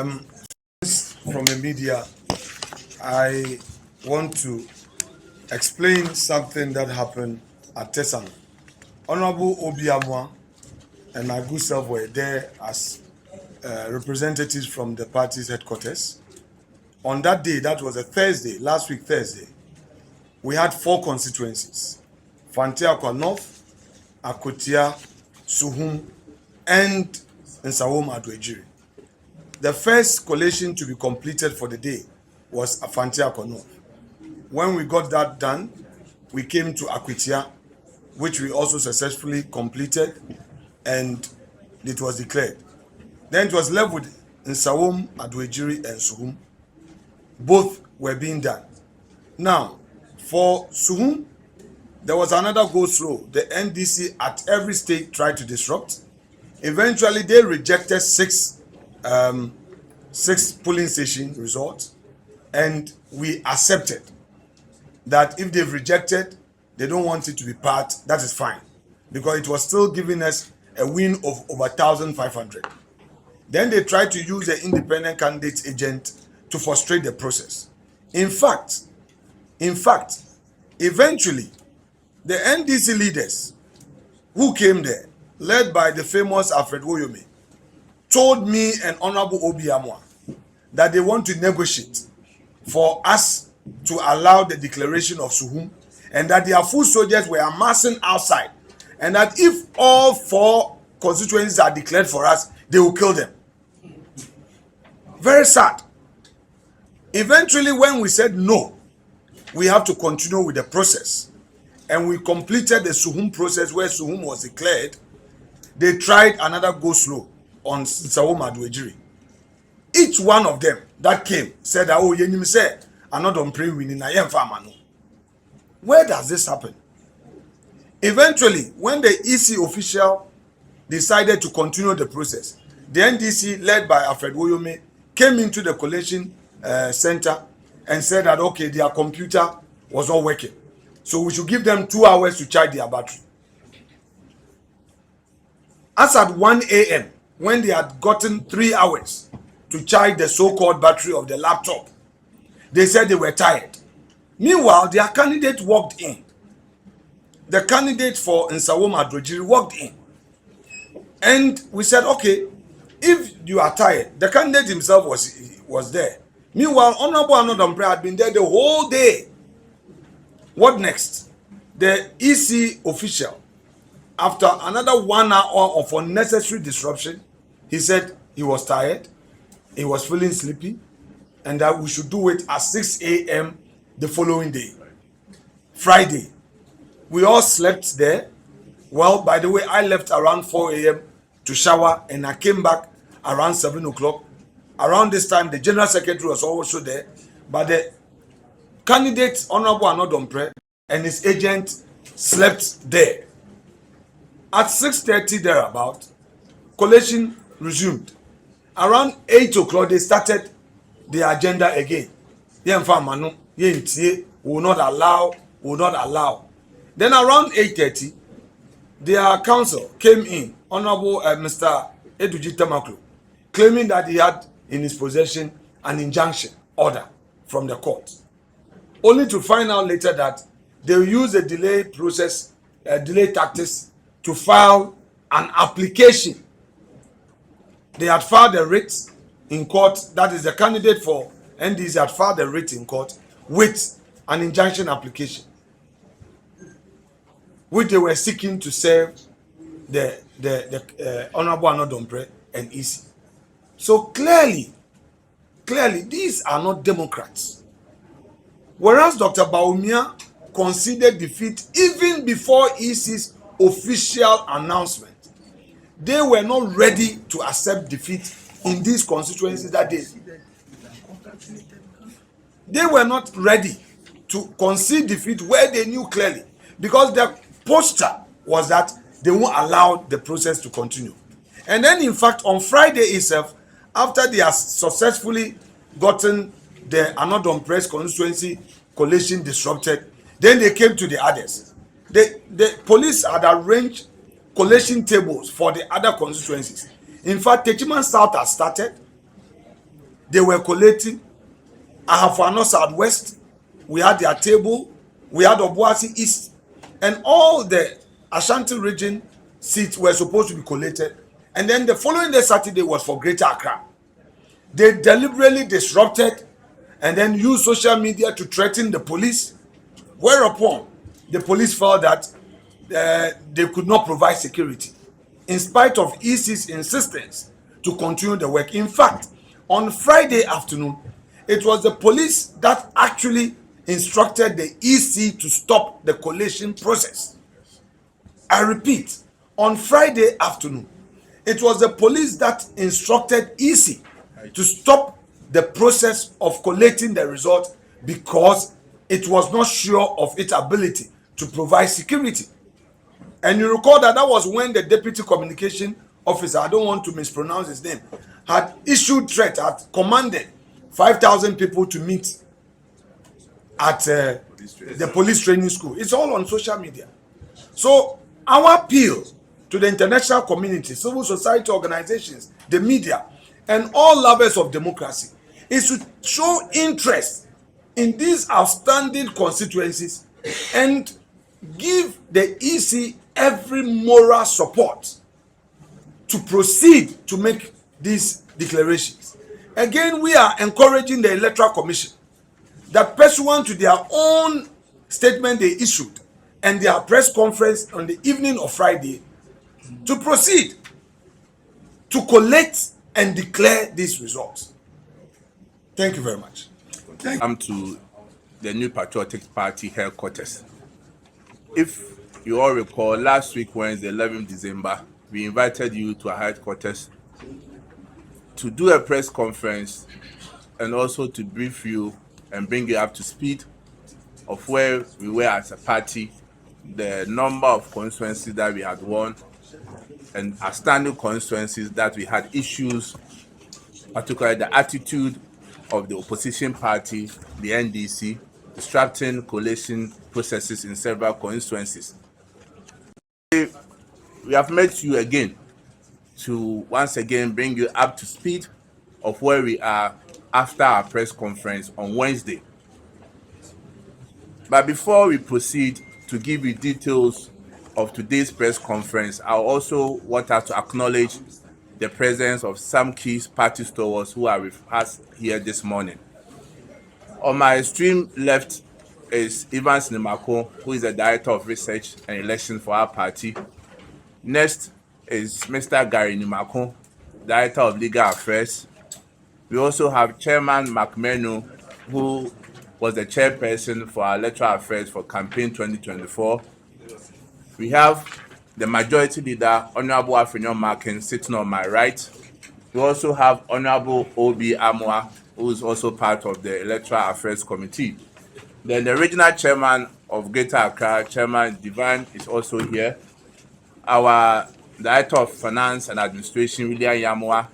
From the media, I want to explain something that happened at Tesang. Honorable Obiamwa and my good self were there as representatives from the party's headquarters. On that day, that was a Thursday, last week Thursday, we had 4 constituencies: Fantiakwa North, Akotia, Suhum, and Nsawam Adwejiri. The first collation to be completed for the day was Fantiakwa North. When we got that done, we came to Akotia, which we also successfully completed, and it was declared. Then it was left with Nsawam Adwejiri and Suhum. Both were being done. Now, for Suhum, there was another go-slow. The NDC at every stage tried to disrupt. Eventually, they rejected 6 polling station results, and we accepted that if they've rejected, they don't want it to be part, that is fine, because it was still giving us a win of over 1,500. Then they tried to use the independent candidate agent to frustrate the process. In fact, eventually, the NDC leaders who came there, led by the famous Alfred Woyome, told me and Honorable Obiamwa that they want to negotiate for us to allow the declaration of Suhum, and that their foot soldiers were amassing outside, and that if all 4 constituencies are declared for us, they will kill them. Very sad. Eventually, when we said no, we have to continue with the process, and we completed the Suhum process where Suhum was declared, they tried another go-slow on Nsawam Adwejiri. Each one of them that came said, "Oh, yenim say, I'm not on praying winning. I am farmano." Where does this happen? Eventually, when the EC official decided to continue the process, the NDC, led by Alfred Woyome, came into the collation center and said that, okay, their computer was not working, so we should give them 2 hours to charge their battery. As at 1 a.m., when they had gotten 3 hours to charge the so-called battery of the laptop, they said they were tired. Meanwhile, their candidate walked in. The candidate for Nsawam Adwejiri walked in. And we said, okay, if you are tired, the candidate himself was there. Meanwhile, Honorable Anodombre had been there the whole day. What next? The EC official, after another 1 hour of unnecessary disruption, he said he was tired, he was feeling sleepy, and that we should do it at 6 a.m. the following day, Friday. We all slept there. Well, by the way, I left around 4 a.m. to shower, and I came back around 7 o'clock. Around this time, the General Secretary was also there, but the candidate, Honorable Anodombre, and his agent slept there. At 6:30 thereabout, collation resumed. Around 8 o'clock, they started the agenda again. Will not allow. Then around 8:30, their counsel came in, Honorable Mr. Eduji Tamaklo, claiming that he had in his possession an injunction order from the court, only to find out later that they will use the delay tactics to file an application. They had filed a writ in court, that is the candidate for NDC had filed a writ in court with an injunction application, which they were seeking to serve the Honorable Anodombre and EC. So clearly, these are not Democrats. Whereas Dr. Bawumia conceded defeat even before EC's official announcement, they were not ready to accept defeat in these constituencies that day. They were not ready to concede defeat where they knew clearly, because their posture was that they won't allow the process to continue. And then, in fact, on Friday itself, after they have successfully gotten the Anodompre's constituency collation disrupted, then they came to the others. The police had arranged collation tables for the other constituencies. In fact, Techiman South has started. They were collating. Ahafano Southwest, we had their table, we had Obuasi East, and all the Ashanti region seats were supposed to be collated. And then the following day, Saturday, was for Greater Accra. They deliberately disrupted and then used social media to threaten the police, whereupon the police felt that they could not provide security, in spite of EC's insistence to continue the work. In fact, on Friday afternoon, it was the police that actually instructed the EC to stop the collation process. I repeat, on Friday afternoon, it was the police that instructed EC to stop the process of collating the result because it was not sure of its ability to provide security. And you recall that was when the deputy communication officer, I don't want to mispronounce his name, had issued threat, had commanded 5,000 people to meet at the police training school. It's all on social media. So our appeal to the international community, civil society organizations, the media, and all lovers of democracy is to show interest in these outstanding constituencies and give the EC every moral support to proceed to make these declarations. Again, we are encouraging the Electoral Commission that, pursuant to their own statement they issued and their press conference on the evening of Friday, to proceed to collect and declare these results. Thank you very much. Come to the New Patriotic Party headquarters. If you all recall, last week, Wednesday, 11th December, we invited you to our headquarters to do a press conference and also to brief you and bring you up to speed of where we were as a party, the number of constituencies that we had won, and outstanding constituencies that we had issues, particularly the attitude of the opposition party, the NDC, disrupting coalition processes in several constituencies. We have met you again to once again bring you up to speed of where we are after our press conference on Wednesday. But before we proceed to give you details of today's press conference, I also want us to acknowledge the presence of some key party stalwarts who are with us here this morning. On my extreme left is Evans Nimako, who is the Director of Research and Election for our party. Next is Mr. Gary Nimako, Director of Legal Affairs. We also have Chairman McMenu, who was the chairperson for our electoral affairs for campaign 2024. We have the Majority Leader, Honorable Afrinyo Markin, sitting on my right. We also have Honorable Obi Amwa, who is also part of the Electoral Affairs Committee. Then the Regional Chairman of Greater Accra, Chairman Divine, is also here. Our Director of Finance and Administration, William Yamwa.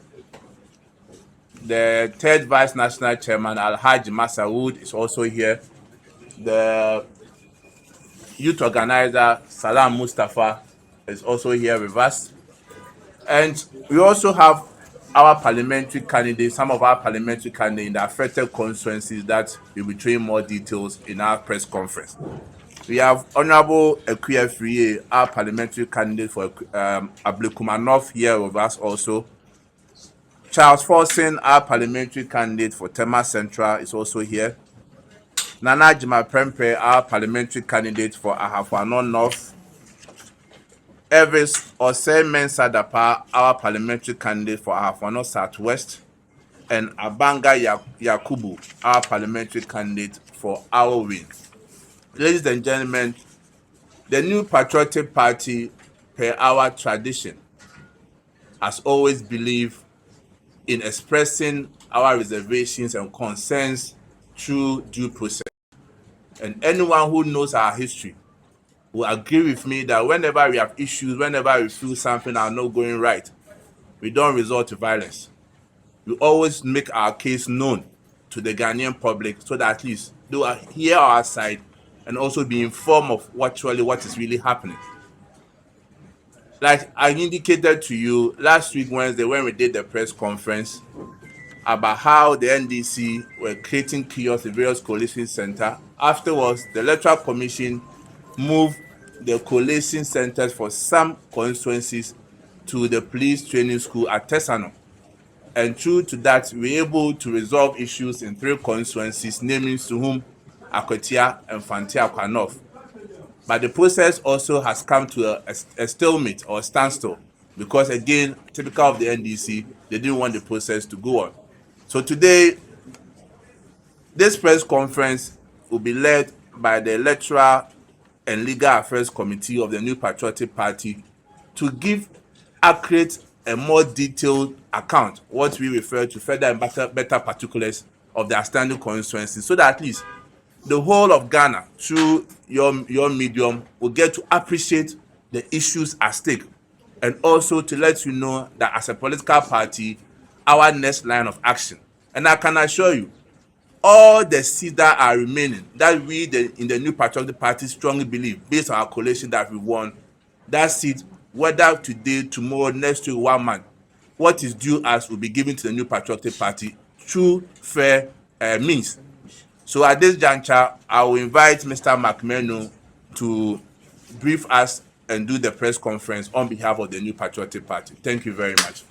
The third Vice National Chairman, Alhaji Masawood, is also here. The Youth Organizer, Salam Mustafa, is also here with us. And we also have our parliamentary candidates, some of our parliamentary candidates in the affected constituencies that will be showing more details in our press conference. We have Honorable Ekuya Friye, our parliamentary candidate for Ablekuma North, here with us also. Charles Forson, our parliamentary candidate for Tema Central, is also here. Nana Jima Prempe, our parliamentary candidate for Ahafano North. Elvis Osei Sadapa, our parliamentary candidate for Ahafano Southwest. And Abanga Yakubu, our parliamentary candidate for our wing. Ladies and gentlemen, the New Patriotic Party, per our tradition, has always believed in expressing our reservations and concerns through due process. And anyone who knows our history will agree with me that whenever we have issues, whenever we feel something are not going right, we don't resort to violence. We always make our case known to the Ghanaian public so that at least they will hear our side and also be informed of what is really happening. Like I indicated to you last week Wednesday when we did the press conference, about how the NDC were creating chaos in various coalition centers. Afterwards, the Electoral Commission moved the coalition centers for some constituencies to the police training school at Tesano. And true to that, we were able to resolve issues in 3 constituencies, namely Suhum, Akotia, and Fantia Kwanoff. But the process also has come to a stalemate or a standstill because, again, typical of the NDC, they didn't want the process to go on. So today, this press conference will be led by the Electoral and Legal Affairs Committee of the New Patriotic Party to give accurate and more detailed account, what we refer to further and better particulars of the outstanding constituencies, so that at least the whole of Ghana, through your medium, will get to appreciate the issues at stake, and also to let you know that as a political party, our next line of action. And I can assure you, all the seats that are remaining, that we in the New Patriotic Party strongly believe, based on our coalition that we won, that seat, whether today, tomorrow, next week, 1 month, what is due us will be given to the New Patriotic Party through fair means. So at this juncture, I will invite Mr. McMenu to brief us and do the press conference on behalf of the New Patriotic Party. Thank you very much.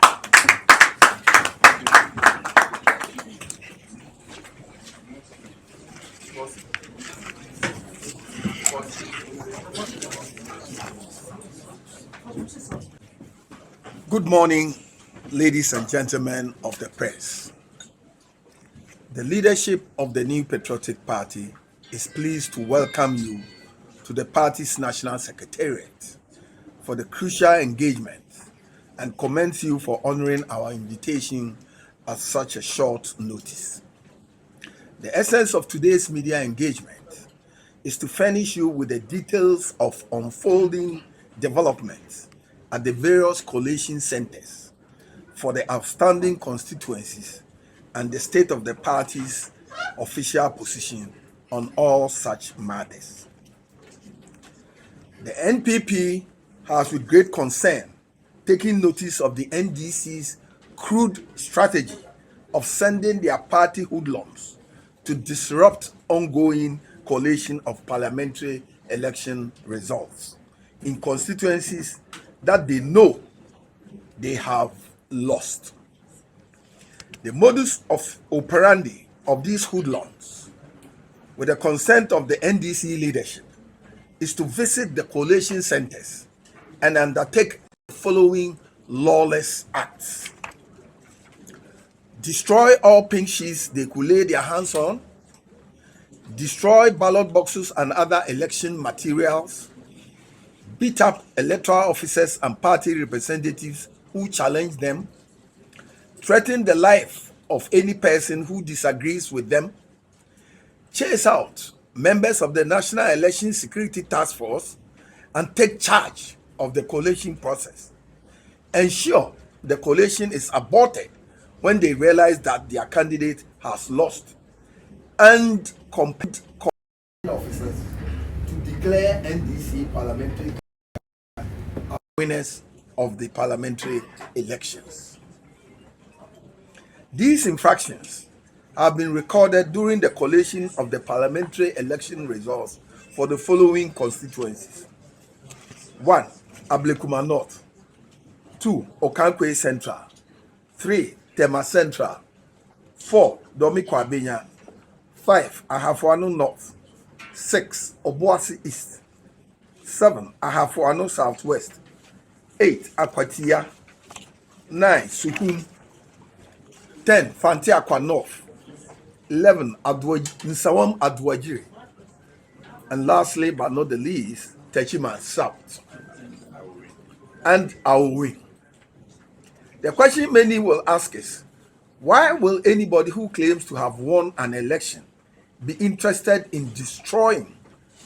Good morning, ladies and gentlemen of the press. The leadership of the New Patriotic Party is pleased to welcome you to the party's National Secretariat for the crucial engagement and commend you for honoring our invitation at such a short notice. The essence of today's media engagement is to furnish you with the details of unfolding developments at the various coalition centers for the outstanding constituencies and the state of the party's official position on all such matters. The NPP has with great concern taken notice of the NDC's crude strategy of sending their party hoodlums to disrupt ongoing collation of parliamentary election results in constituencies that they know they have lost. The modus operandi of these hoodlums, with the consent of the NDC leadership, is to visit the collation centers and undertake the following lawless acts: destroy all pink sheets they could lay their hands on, destroy ballot boxes and other election materials, beat up electoral officers and party representatives who challenge them, threaten the life of any person who disagrees with them, chase out members of the National Election Security Task Force and take charge of the collation process, ensure the collation is aborted when they realize that their candidate has lost, and compel officers to declare NDC parliamentary winners of the parliamentary elections. These infractions have been recorded during the collation of the parliamentary election results for the following constituencies: 1. Ablekuma North, 2. Okankwe Central, 3. Tema Central, 4. Domi Kwabenya, 5. Ahafuano North, 6. Obuasi East, 7. Ahafuano Southwest, 8. Akwatia, 9. Suhum, 10. Fantiakwa North, 11. Nsawam Adwajiri, and lastly but not the least, Techiman South and Aowi. The question many will ask is, why will anybody who claims to have won an election be interested in destroying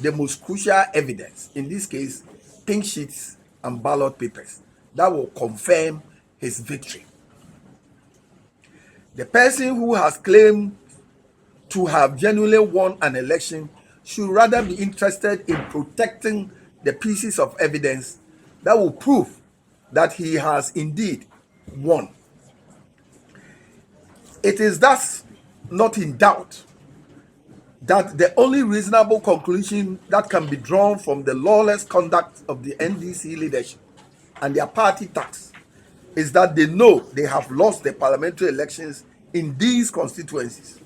the most crucial evidence, in this case, pink sheets and ballot papers, that will confirm his victory? The person who has claimed to have genuinely won an election should rather be interested in protecting the pieces of evidence that will prove that he has indeed won. It is thus not in doubt that the only reasonable conclusion that can be drawn from the lawless conduct of the NDC leadership and their party tax is that they know they have lost the parliamentary elections in these constituencies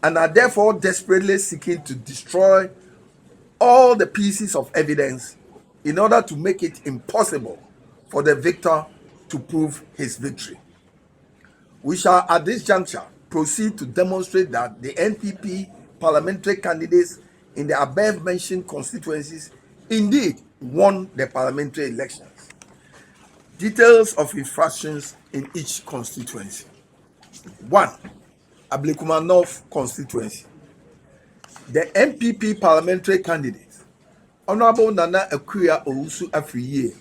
and are therefore desperately seeking to destroy all the pieces of evidence in order to make it impossible for the victor to prove his victory. We shall at this juncture proceed to demonstrate that the NPP parliamentary candidates in the above mentioned constituencies indeed won the parliamentary elections. Details of infractions in each constituency. 1. Ablekuma North constituency. The NPP parliamentary candidate, Honorable Nana Akuya Owusu Afriye,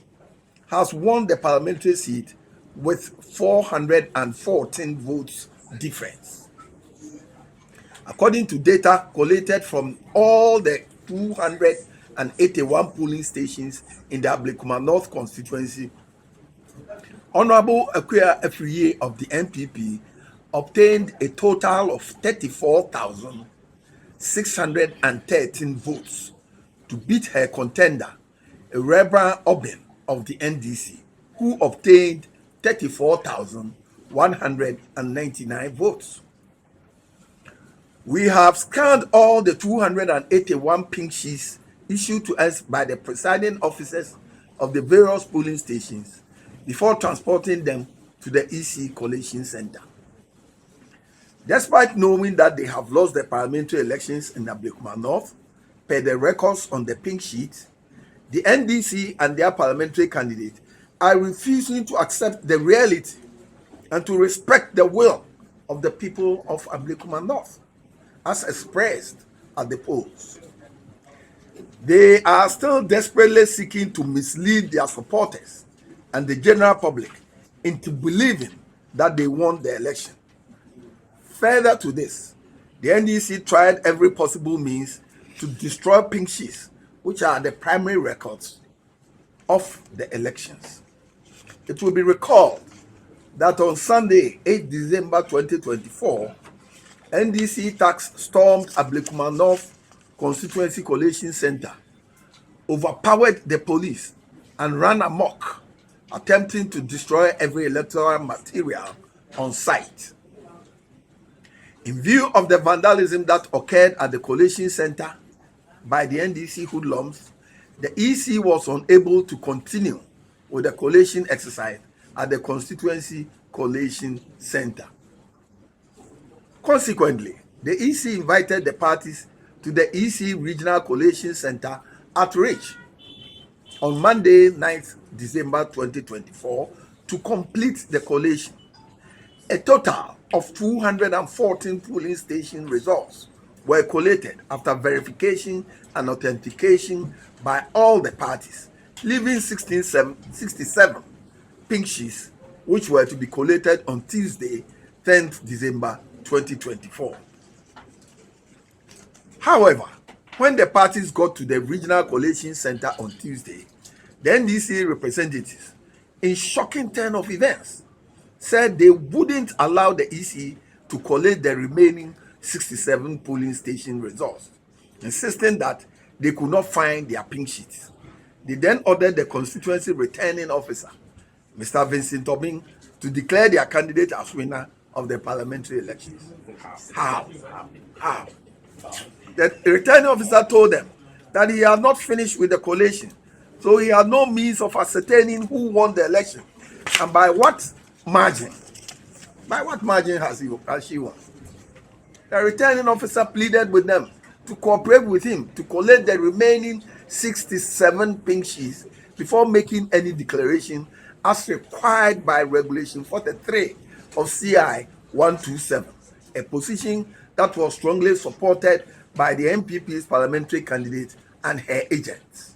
has won the parliamentary seat with 414 votes difference. According to data collated from all the 281 polling stations in the Ablekuma North constituency, Honorable Akuya Afriye of the NPP obtained a total of 34,613 votes to beat her contender, Rebra Obin of the NDC, who obtained 34,199 votes. We have scanned all the 281 pink sheets issued to us by the presiding officers of the various polling stations before transporting them to the EC Collation Center. Despite knowing that they have lost the parliamentary elections in Ablekuma North, per the records on the pink sheet, the NDC and their parliamentary candidate are refusing to accept the reality and to respect the will of the people of Ablekuma North, as expressed at the polls. They are still desperately seeking to mislead their supporters and the general public into believing that they won the election. Further to this, the NDC tried every possible means to destroy pink sheets, which are the primary records of the elections. It will be recalled that on Sunday, 8 December 2024, NDC tax stormed Ablekuma North Constituency Collation Center, overpowered the police, and ran amok, attempting to destroy every electoral material on site. In view of the vandalism that occurred at the collation center by the NDC hoodlums, the EC was unable to continue with the collation exercise at the constituency collation center. Consequently, the EC invited the parties to the EC Regional Collation Center at Ridge on Monday, 9th December 2024 to complete the collation. A total of 214 polling station results were collated after verification and authentication by all the parties, leaving 67 pink sheets, which were to be collated on Tuesday, 10th December 2024. However, when the parties got to the Regional Collation Center on Tuesday, the NDC representatives, in shocking turn of events, said they wouldn't allow the EC to collate the remaining 67 polling station results, insisting that they could not find their pink sheets. They then ordered the constituency returning officer, Mr. Vincent Tobin, to declare their candidate as winner of the parliamentary elections. How? The returning officer told them that he had not finished with the collation, so he had no means of ascertaining who won the election and by what margin. By what margin has she won? The returning officer pleaded with them to cooperate with him to collect the remaining 67 pink sheets before making any declaration as required by Regulation 43 of CI 127, a position that was strongly supported by the NPP's parliamentary candidate and her agents.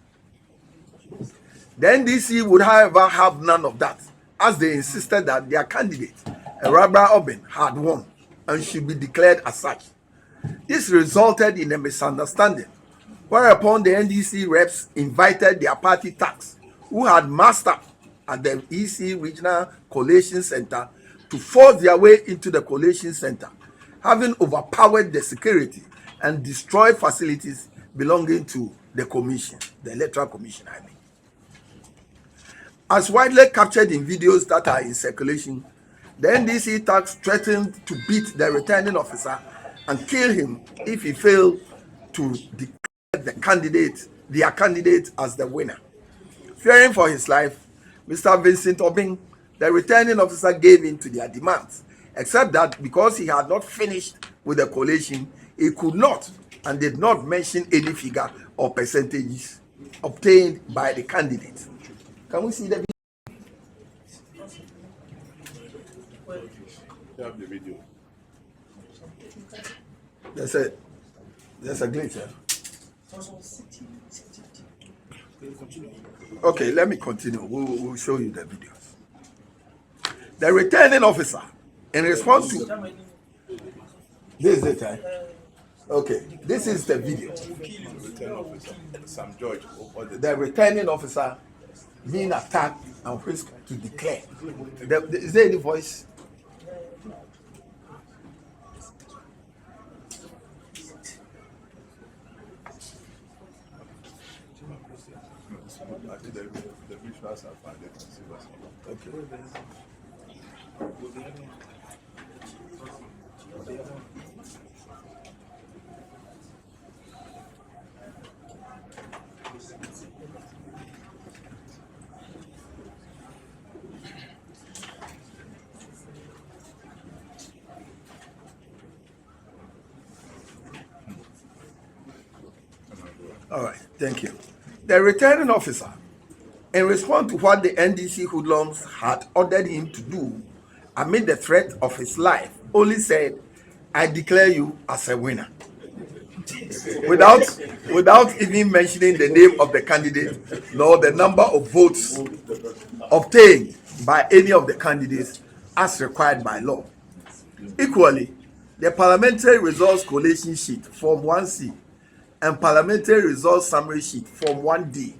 The NDC would, however, have none of that, as they insisted that their candidate, Rebra Obin, had won and should be declared as such. This resulted in a misunderstanding, whereupon the NDC reps invited their party tax, who had massed up at the EC Regional Collation Center, to force their way into the collation center, having overpowered the security and destroyed facilities belonging to the commission, the Electoral Commission, I mean. As widely captured in videos that are in circulation, the NDC thugs threatened to beat the returning officer and kill him if he failed to declare their candidate as the winner. Fearing for his life, Mr. Vincent Obing, the returning officer, gave in to their demands, except that because he had not finished with the collation, he could not and did not mention any figure or percentages obtained by the candidate. Can we see the video? Have the video. There's a glitch here. Okay, let me continue. We'll show you the videos. The returning officer, in response to this is it, eh? Okay, this is the video. Returning officer, Sam George. The returning officer being attacked and risk to declare. Is there any voice? I think the visuals are fine. They can see us. Okay. All right, thank you. The returning officer, in response to what the NDC hoodlums had ordered him to do amid the threat of his life, only said, "I declare you as a winner," without even mentioning the name of the candidate nor the number of votes obtained by any of the candidates as required by law. Equally, the parliamentary results collation sheet Form 1C and parliamentary results summary sheet Form 1D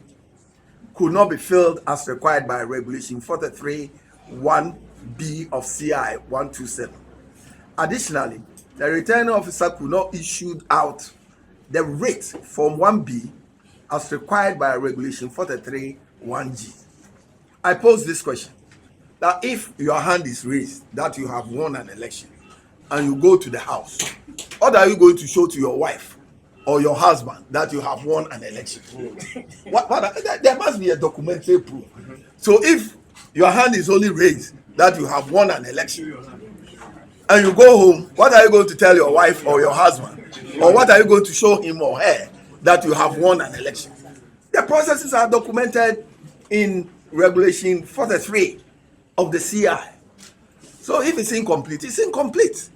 could not be filled as required by Regulation 43(1)B of CI 127. Additionally, the returning officer could not issue out the rate Form 1B as required by Regulation 43(1)G. I pose this question, that if your hand is raised that you have won an election and you go to the house, what are you going to show to your wife or your husband that you have won an election? There must be a documentary proof. So if your hand is only raised that you have won an election and you go home, what are you going to tell your wife or your husband? Or what are you going to show him or her that you have won an election? The processes are documented in Regulation 43 of the CI. So if it's incomplete, it's incomplete.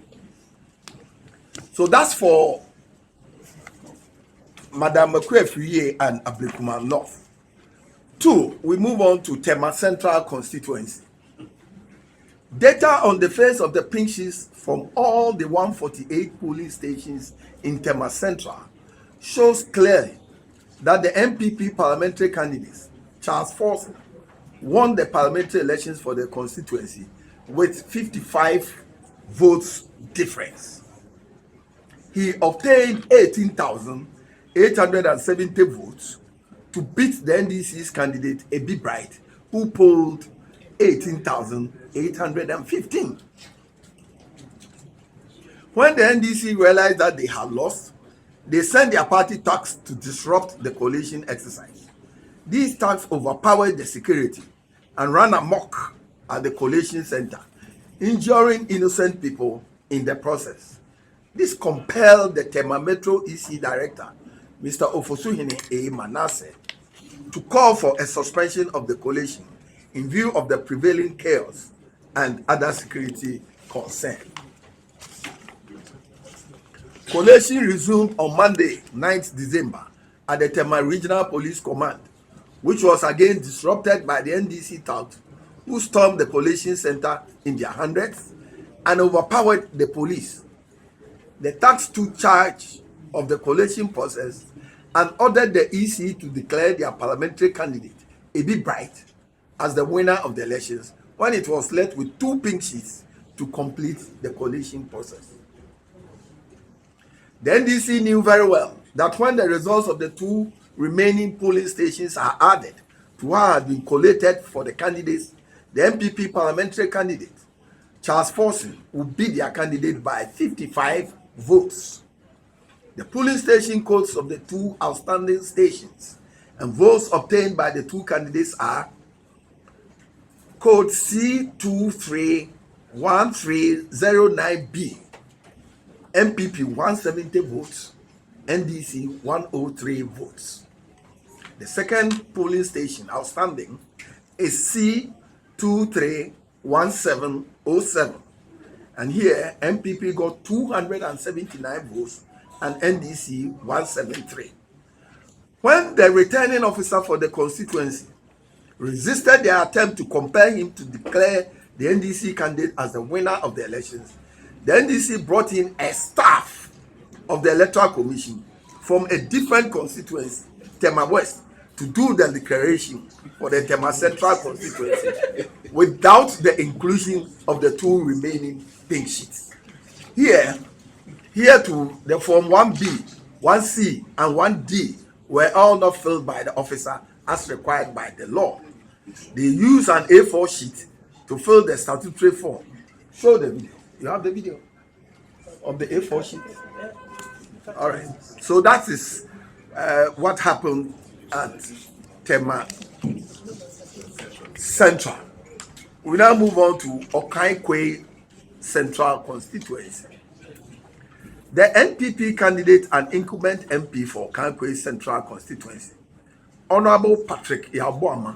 So that's for Madam Mekwe and Ablekuma North. 2, we move on to Tema Central constituency. Data on the face of the pink sheets from all the 148 polling stations in Tema Central shows clearly that the NPP parliamentary candidates, Charles Forson, won the parliamentary elections for the constituency with 55 votes difference. He obtained 18,870 votes to beat the NDC's candidate Ebi Bright, who polled 18,815. When the NDC realized that they had lost, they sent their party thugs to disrupt the coalition exercise. These thugs overpowered the security and ran amok at the coalition center, injuring innocent people in the process. This compelled the Tema Metro EC Director, Mr. Ofosuhene A. Manasseh, to call for a suspension of the coalition in view of the prevailing chaos and other security concerns. Coalition resumed on Monday, 9th December, at the Tema Regional Police Command, which was again disrupted by the NDC thugs, who stormed the coalition center in their hundreds and overpowered the police. The thugs took charge of the coalition process and ordered the EC to declare their parliamentary candidate, Ebi Bright, as the winner of the elections, when it was left with 2 pink sheets to complete the collation process. The NDC knew very well that when the results of the 2 remaining polling stations are added to what had been collated for the candidates, the NPP parliamentary candidate, Charles Forson, will beat their candidate by 55 votes. The polling station codes of the 2 outstanding stations and votes obtained by the 2 candidates are code C231309B, NPP 170 votes, NDC 103 votes. The second polling station outstanding is C231707, and here NPP got 279 votes and NDC 173. When the returning officer for the constituency resisted their attempt to compel him to declare the NDC candidate as the winner of the elections, the NDC brought in a staff of the Electoral Commission from a different constituency, Tema West, to do the declaration for the Tema Central constituency without the inclusion of the 2 remaining pink sheets. Here too, the Form 1B, 1C, and 1D were all not filled by the officer as required by the law. They use an A4 sheet to fill the statutory form. Show the video. You have the video of the A4 sheet? All right. So that is what happened at Tema Central. We now move on to Okaikwe Central constituency. The NPP candidate and incumbent MP for Okaikwe Central constituency, Honorable Patrick Yaboama,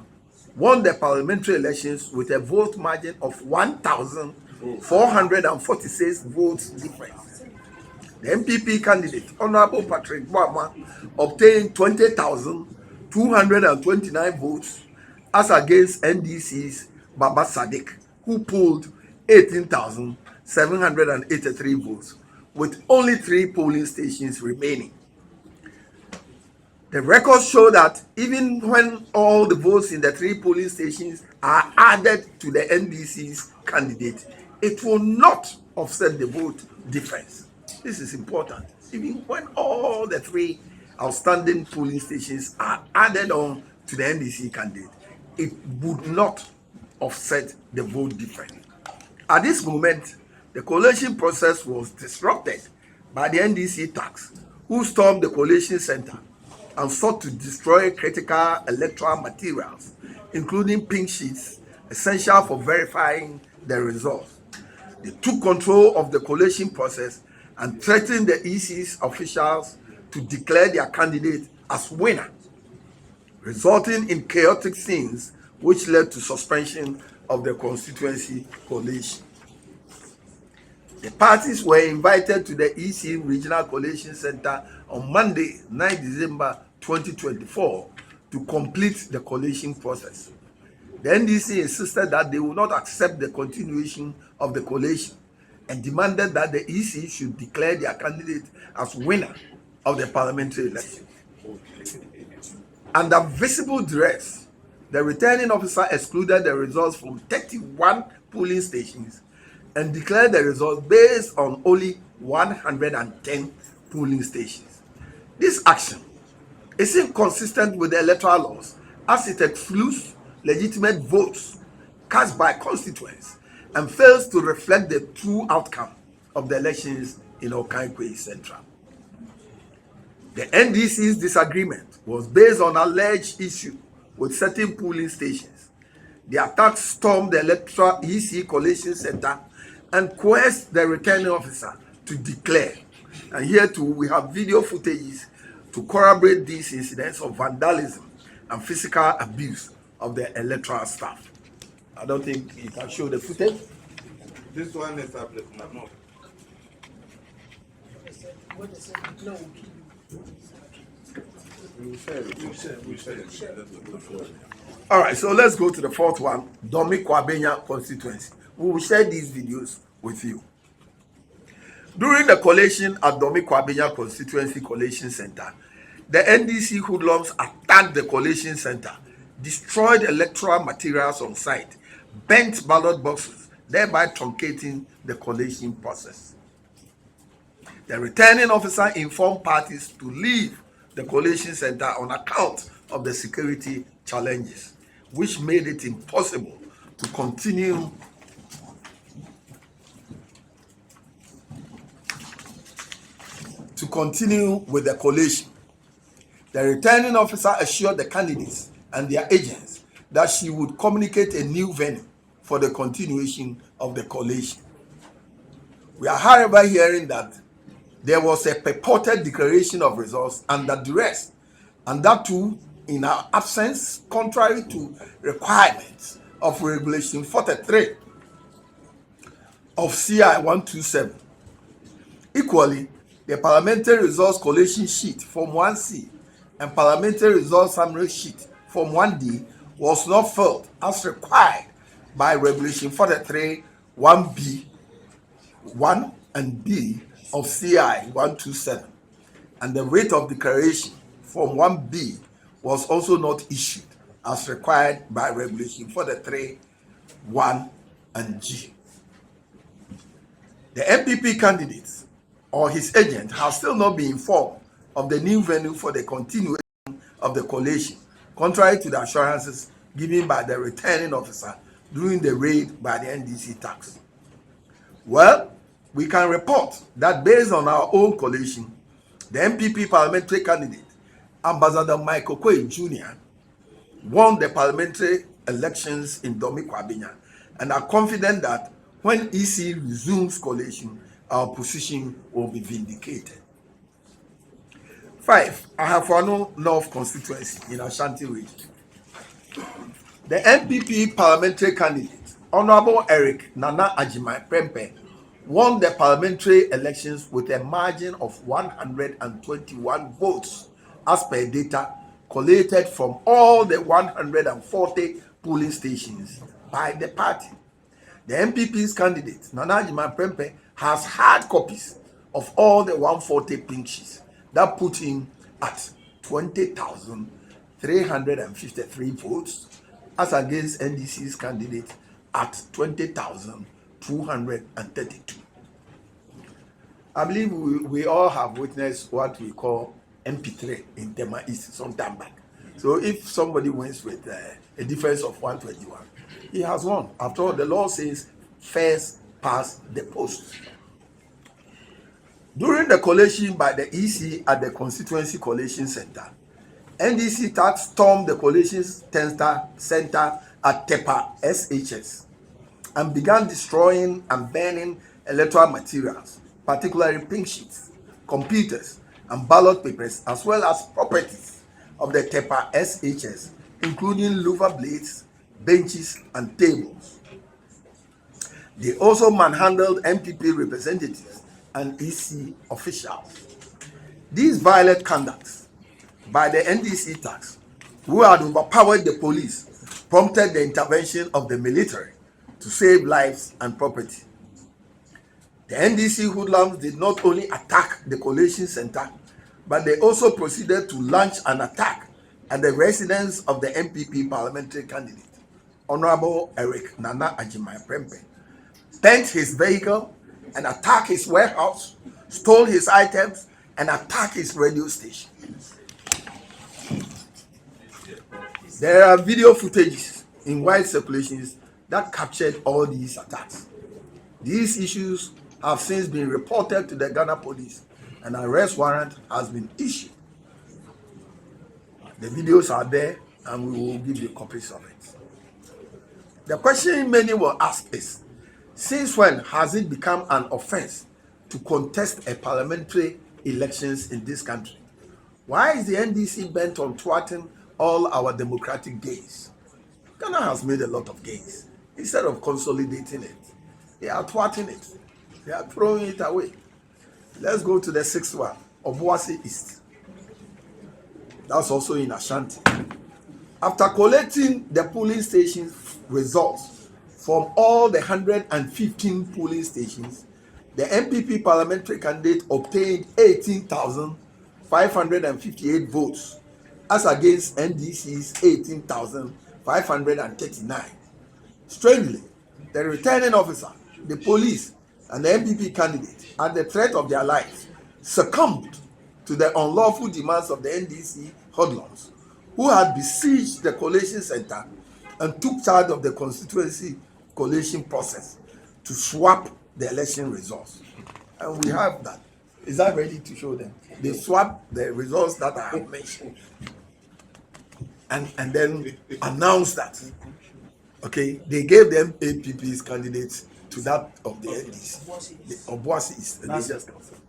won the parliamentary elections with a vote margin of 1,446 votes difference. The NPP candidate, Honorable Patrick Yaboama, obtained 20,229 votes as against NDC's Baba Sadiq, who polled 18,783 votes, with only 3 polling stations remaining. The records show that even when all the votes in the 3 polling stations are added to the NDC's candidate, it will not offset the vote difference. This is important. Even when all the 3 outstanding polling stations are added on to the NDC candidate, it would not offset the vote difference. At this moment, the collation process was disrupted by the NDC thugs, who stormed the collation center and sought to destroy critical electoral materials, including pink sheets essential for verifying the results. They took control of the collation process and threatened the EC's officials to declare their candidate as winner, resulting in chaotic scenes which led to suspension of the constituency collation. The parties were invited to the EC Regional Collation Center on Monday, 9 December 2024, to complete the collation process. The NDC insisted that they would not accept the continuation of the collation and demanded that the EC should declare their candidate as winner of the parliamentary election. Under visible duress, the returning officer excluded the results from 31 polling stations and declared the results based on only 110 polling stations. This action is inconsistent with the electoral laws as it excludes legitimate votes cast by constituents and fails to reflect the true outcome of the elections in Okaikwe Central. The NDC's disagreement was based on alleged issue with certain polling stations. The attack stormed the electoral EC collation center and coerced the returning officer to declare. And here too, we have video footages to corroborate these incidents of vandalism and physical abuse of the electoral staff. I don't think you can show the footage. This one is applicable. No. All right, so let's go to the 4th one, Domi Kwabenya constituency. We will share these videos with you. During the collation at Domi Kwabenya constituency collation center, the NDC hoodlums attacked the collation center, destroyed electoral materials on site, bent ballot boxes, thereby truncating the collation process. The returning officer informed parties to leave the collation center on account of the security challenges, which made it impossible to continue with the collation. The returning officer assured the candidates and their agents that she would communicate a new venue for the continuation of the collation. We are, however, hearing that there was a purported declaration of results under duress, and that too in our absence, contrary to requirements of Regulation 43 of CI 127. Equally, the Parliamentary Results Collation Sheet Form 1C and Parliamentary Results Summary Sheet Form 1D was not filled as required by Regulation 43 1B 1 and B of CI 127, and the rate of declaration Form 1B was also not issued as required by Regulation 43 1 and G. The NPP candidates or his agent has still not been informed of the new venue for the continuation of the collation, contrary to the assurances given by the returning officer during the raid by the NDC tax. Well, we can report that based on our own collation, the NPP parliamentary candidate, Ambassador Michael Khoded Jr., won the parliamentary elections in Domi Kwabena, and are confident that when EC resumes collation, our position will be vindicated. 5. Ahafo North constituency in Ashanti region. The NPP parliamentary candidate, Honorable Eric Nana Ajimai Prempeh, won the parliamentary elections with a margin of 121 votes as per data collated from all the 140 polling stations by the party. The NPP's candidate, Nana Ajimai Prempeh, has hard copies of all the 140 pink sheets that put him at 20,353 votes as against NDC's candidate at 20,232. I believe we all have witnessed what we call MP3 in Tema East some time back. So if somebody wins with a difference of 121, he has won. After all, the law says first past the post. During the collation by the EC at the Constituency Collation Center, NDC tax stormed the collation center at Tepa SHS and began destroying and burning electoral materials, particularly pink sheets, computers, and ballot papers, as well as properties of the Tepa SHS, including louver blades, benches, and tables. They also manhandled MPP representatives and EC officials. These violent conducts by the NDC tax, who had overpowered the police, prompted the intervention of the military to save lives and property. The NDC hoodlums did not only attack the collation center, but they also proceeded to launch an attack at the residence of the NPP parliamentary candidate, Honorable Eric Nana Ajimai Prempeh, bent his vehicle and attacked his warehouse, stole his items, and attacked his radio station. There are video footages in wide circulations that captured all these attacks. These issues have since been reported to the Ghana police, and an arrest warrant has been issued. The videos are there, and we will give you copies of it. The question many will ask is, since when has it become an offense to contest a parliamentary elections in this country? Why is the NDC bent on thwarting all our democratic gains? Ghana has made a lot of gains. Instead of consolidating it, they are thwarting it. They are throwing it away. Let's go to the 6th one, Obuasi East. That's also in Ashanti. After collecting the polling station results from all the 115 polling stations, the NPP parliamentary candidate obtained 18,558 votes as against NDC's 18,539. Strangely, the returning officer, the police, and the NPP candidate, at the threat of their lives, succumbed to the unlawful demands of the NDC hoodlums, who had besieged the collation center and took charge of the constituency collation process to swap the election results. And we have that. Is that ready to show them? They swapped the results that I have mentioned and then announced that. Okay, they gave them APP's candidates to that of the NDC. The Obuasi is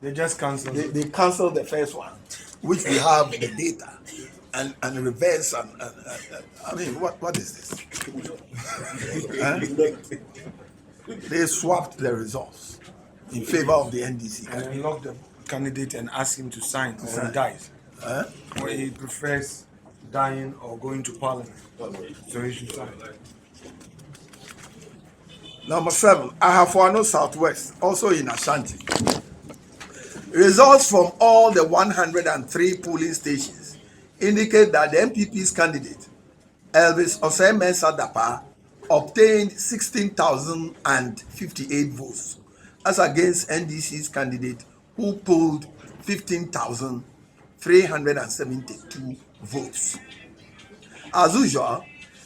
they just cancelled. They canceled the first one, which we have the data and reverse and I mean what is this? Huh? They swapped the results in favor of the NDC. And unlocked the candidate and asked him to sign or he dies. Or he prefers dying or going to parliament. So he should sign. Number 7, Ahafo Southwest, also in Ashanti. Results from all the 103 polling stations indicate that the NPP's candidate, Elvis Osei-Mensah Dapa, obtained 16,058 votes, as against NDC's candidate, who polled 15,372 votes. As usual,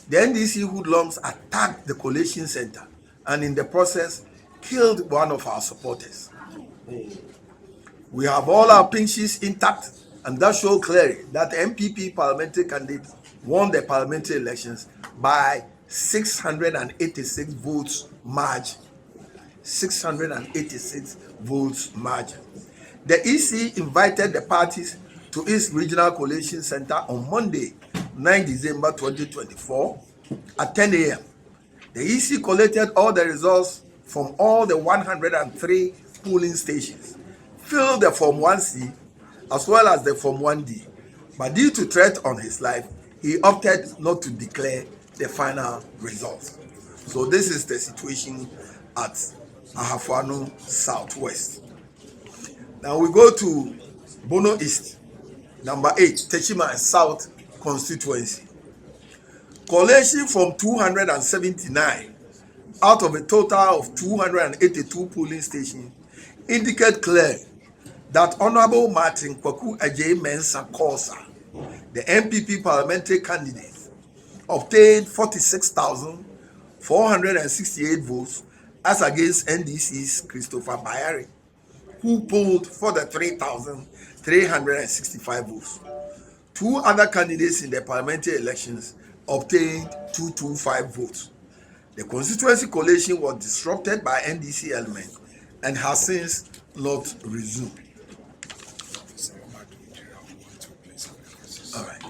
the NDC hoodlums attacked the collation center and in the process killed one of our supporters. We have all our pink sheets intact, and that shows clearly that the NPP parliamentary candidate won the parliamentary elections by 686 votes margin. 686 votes margin. The EC invited the parties to its regional collation center on Monday, 9 December 2024 at 10 a.m. The EC collected all the results from all the 103 polling stations, filled the Form 1C as well as the Form 1D, but due to threat on his life, he opted not to declare the final results. So this is the situation at Ahafo Southwest. Now we go to Bono East, number 8, Techima and South constituency. Collation from 279 out of a total of 282 polling stations indicate clearly that Honorable Martin Kwaku Adjei-Mensah Kosa, the NPP parliamentary candidate, obtained 46,468 votes, as against NDC's Christopher Bayari, who polled for the 3,365 votes. Two other candidates in the parliamentary elections obtained 225 votes. The constituency collation was disrupted by NDC elements and has since not resumed. All right.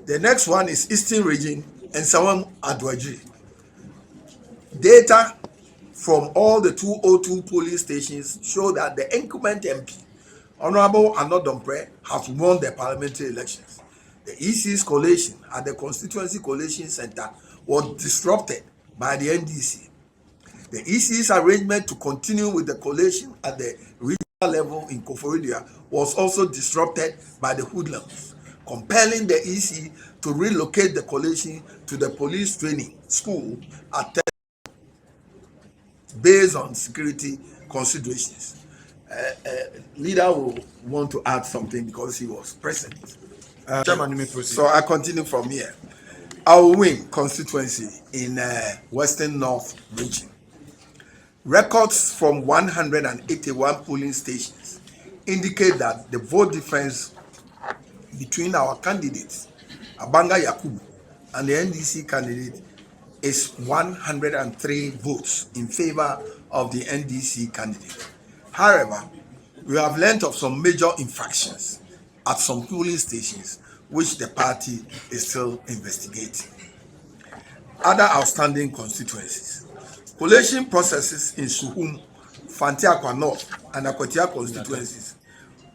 The next one is Eastern Region and Sawam Adwaji. Data from all the 202 polling stations show that the incumbent MP, Honorable Anodompre, has won the parliamentary elections. The EC's collation at the Constituency Collation Center was disrupted by the NDC. The EC's arrangement to continue with the collation at the regional level in Koforidua was also disrupted by the hoodlums, compelling the EC to relocate the collation to the police training school at based on security considerations. Leader will want to add something because he was present. Chairman, you may proceed. So I continue from here. Our win constituency in Western North region. Records from 181 polling stations indicate that the vote difference between our candidates, Abanga Yakubu, and the NDC candidate is 103 votes in favor of the NDC candidate. However, we have learned of some major infractions at some polling stations which the party is still investigating. Other outstanding constituencies. Collation processes in Suhum, Fantiakwa North, and Akwatia constituencies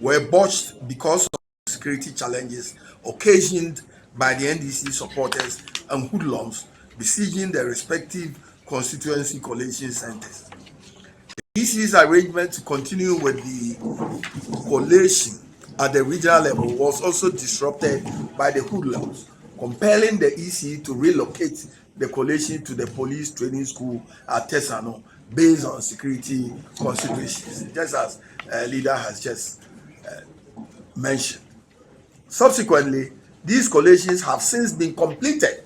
were botched because of security challenges occasioned by the NDC supporters and hoodlums besieging the respective constituency collation centers. The EC's arrangement to continue with the collation at the regional level was also disrupted by the hoodlums, compelling the EC to relocate the collation to the police training school at Tesano based on security considerations, just as leader has just mentioned. Subsequently, these collations have since been completed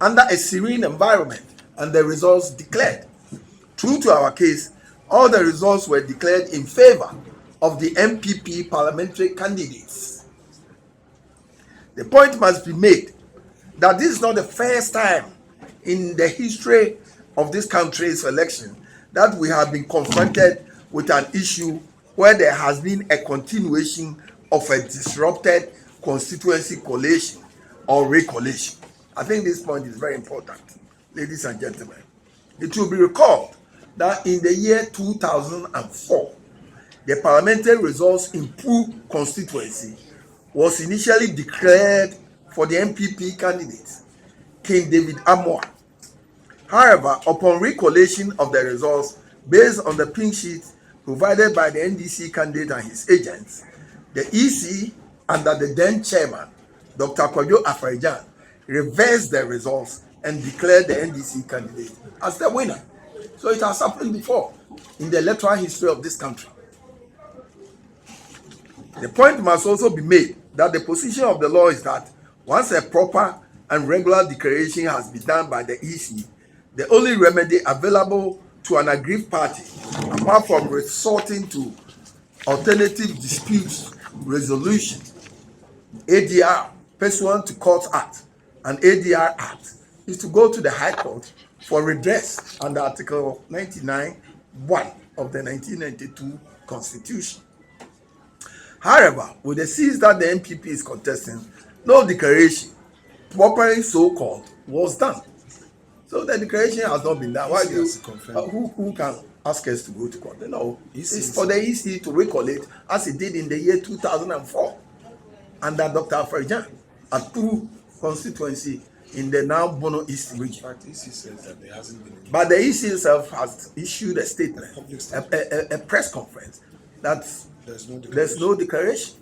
under a serene environment and the results declared. True to our case, all the results were declared in favor of the NPP parliamentary candidates. The point must be made that this is not the first time in the history of this country's election that we have been confronted with an issue where there has been a continuation of a disrupted constituency collation or recollation. I think this point is very important, ladies and gentlemen. It will be recalled that in the year 2004, the parliamentary results in Poo constituency was initially declared for the NPP candidate, King David Amoah. However, upon recollation of the results based on the pink sheet provided by the NDC candidate and his agents, the EC, under the then chairman, Dr. Khoded Afarijan, reversed the results and declared the NDC candidate as the winner. So it has happened before in the electoral history of this country. The point must also be made that the position of the law is that once a proper and regular declaration has been done by the EC, the only remedy available to an aggrieved party, apart from resorting to alternative disputes resolution, ADR, pursuant to Court Act and ADR Act, is to go to the High Court for redress under Article 99(1) of the 1992 Constitution. However, with the seats that the NPP is contesting, no declaration, properly so called, was done. So the declaration has not been done. Why do who can ask us to go to court? No, it's for the EC to recollate as it did in the year 2004 under Dr. Afarijan at Poo constituency in the now Bono East region. In fact, EC says that there hasn't been. But the EC itself has issued a statement, a press conference, that there's no declaration.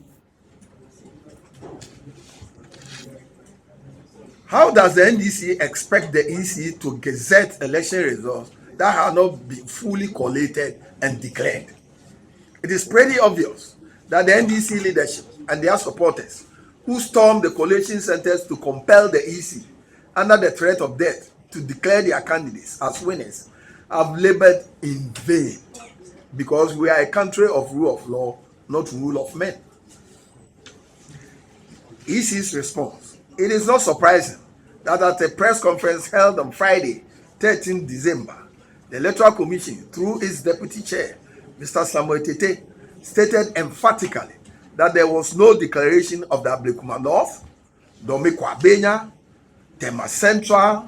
How does the NDC expect the EC to gazette election results that have not been fully collated and declared? It is pretty obvious that the NDC leadership and their supporters, who stormed the collation centers to compel the EC under the threat of death to declare their candidates as winners, have labored in vain, because we are a country of rule of law, not rule of men. EC's response: it is not surprising that at a press conference held on Friday, 13 December, the Electoral Commission, through its deputy chair, Mr. Samuel Tete, stated emphatically that there was no declaration of the Ablekuma North, Domekwa Benya, Tema Central,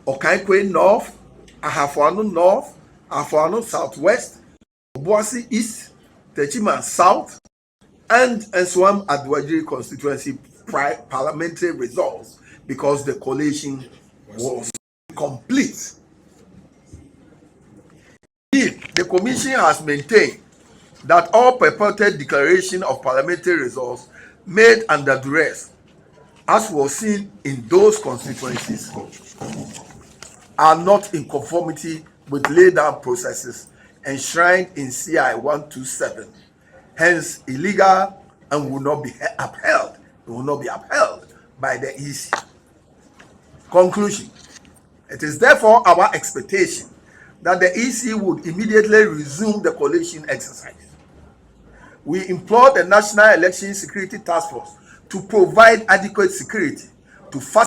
Okaikwe North, Ahafuanu North, Ahafuanu Southwest, Obuasi East, Techima South, and Nsawam Adwajiri constituency parliamentary results, because the collation was complete. Indeed, the commission has maintained that all purported declaration of parliamentary results made under duress, as was seen in those constituencies, are not in conformity with laid down processes enshrined in CI 127, hence illegal, and will not be upheld. It will not be upheld by the EC. Conclusion: it is therefore our expectation that the EC would immediately resume the collation exercise. We implore the National Election Security Task Force to provide adequate security to